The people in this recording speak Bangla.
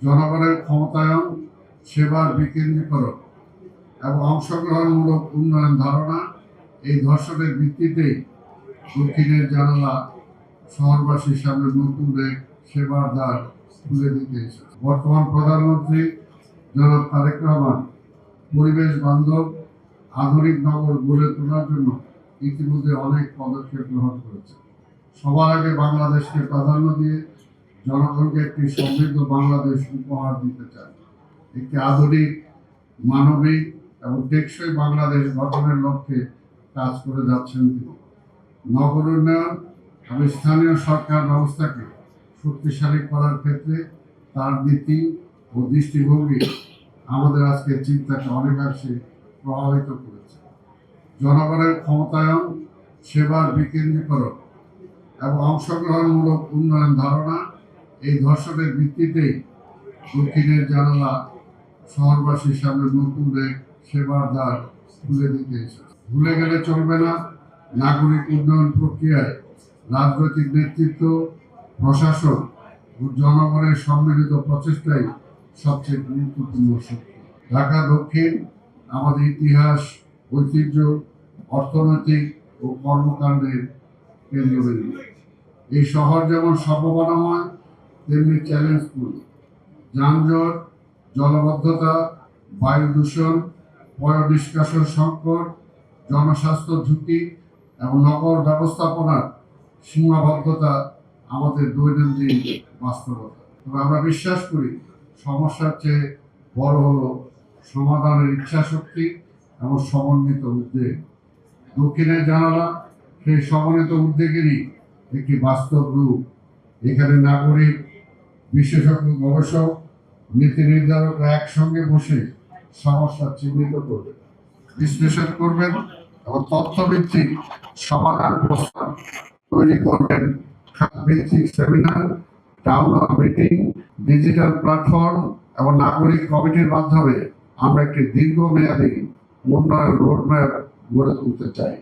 জনগণের ক্ষমতায়ন, সেবার বিকেন্দ্রীকরণ এবং অংশগ্রহণমূলক উন্নয়ন ধারণা এই ধর্ষণের ভিত্তিতেই দক্ষিণের জানালা শহরবাসীর সামনে নতুন এক সেবার দ্বার খুলে দিতে এসেছে। বর্তমান প্রধানমন্ত্রী জনাব তারেক রহমান পরিবেশ বান্ধব আধুনিক নগর গড়ে তোলার জন্য ইতিমধ্যে অনেক পদক্ষেপ গ্রহণ করেছে। সবার আগে বাংলাদেশকে প্রাধান্য দিয়ে জনগণকে একটি সমৃদ্ধ বাংলাদেশ উপহার দিতে চান। একটি আধুনিক, মানবিক এবং টেকসই বাংলাদেশ গঠনের লক্ষ্যে কাজ করে যাচ্ছেন তিনি। নগর উন্নয়ন এবং স্থানীয় সরকার ব্যবস্থাকে শক্তিশালী করার ক্ষেত্রে তার নীতি ও দৃষ্টিভঙ্গি আমাদের আজকের চিন্তাকে অনেকাংশে প্রভাবিত করেছে। জনগণের ক্ষমতায়ন, সেবার বিকেন্দ্রীকরণ এবং অংশগ্রহণমূলক উন্নয়ন ধারণা এই ধর্ষণের ভিত্তিতেই দক্ষিণের জানালা শহরবাসীর সামনে নতুন এক সেবার দ্বার খুলে দিতে এসেছে। ভুলে গেলে চলবে না, নাগরিক উন্নয়ন প্রক্রিয়ায় রাজনৈতিক নেতৃত্ব, প্রশাসন ও জনগণের সম্মিলিত প্রচেষ্টাই সবচেয়ে গুরুত্বপূর্ণ শক্তি। ঢাকা দক্ষিণ আমাদের ইতিহাস, ঐতিহ্য, অর্থনৈতিক ও কর্মকাণ্ডের কেন্দ্রবিন্দু। এই শহর যেমন সম্ভাবনাময় তেমনি চ্যালেঞ্জপূর্ণ। যানজট, জলবদ্ধতা, বায়ু দূষণ, পয় নিষ্কাশন সংকট, জনস্বাস্থ্য ঝুঁকি এবং নগর ব্যবস্থাপনার সীমাবদ্ধতা আমাদের দৈনন্দিন বাস্তবতা। তবে আমরা বিশ্বাস করি সমস্যার চেয়ে বড় হলো সমাধানের ইচ্ছাশক্তি এবং সমন্বিত উদ্যোগ। দক্ষিণের জানালা সেই সমন্বিত উদ্যোগেরই একটি বাস্তব রূপ। এখানে নাগরিক, বিশেষজ্ঞ, গবেষক, নীতি নির্ধারকরা একসঙ্গে বসে সমস্যা চিহ্নিত করবেন, বিশ্লেষণ করবেন এবং তথ্যভিত্তিক সমাধান প্রস্তাব তৈরি করবেন। ভিত্তিক seminar, town hall meeting, digital platform এবং নাগরিক কমিটির মাধ্যমে আমরা একটি দীর্ঘমেয়াদী উন্নয়ন রোডম্যাপ গড়ে তুলতে চাই।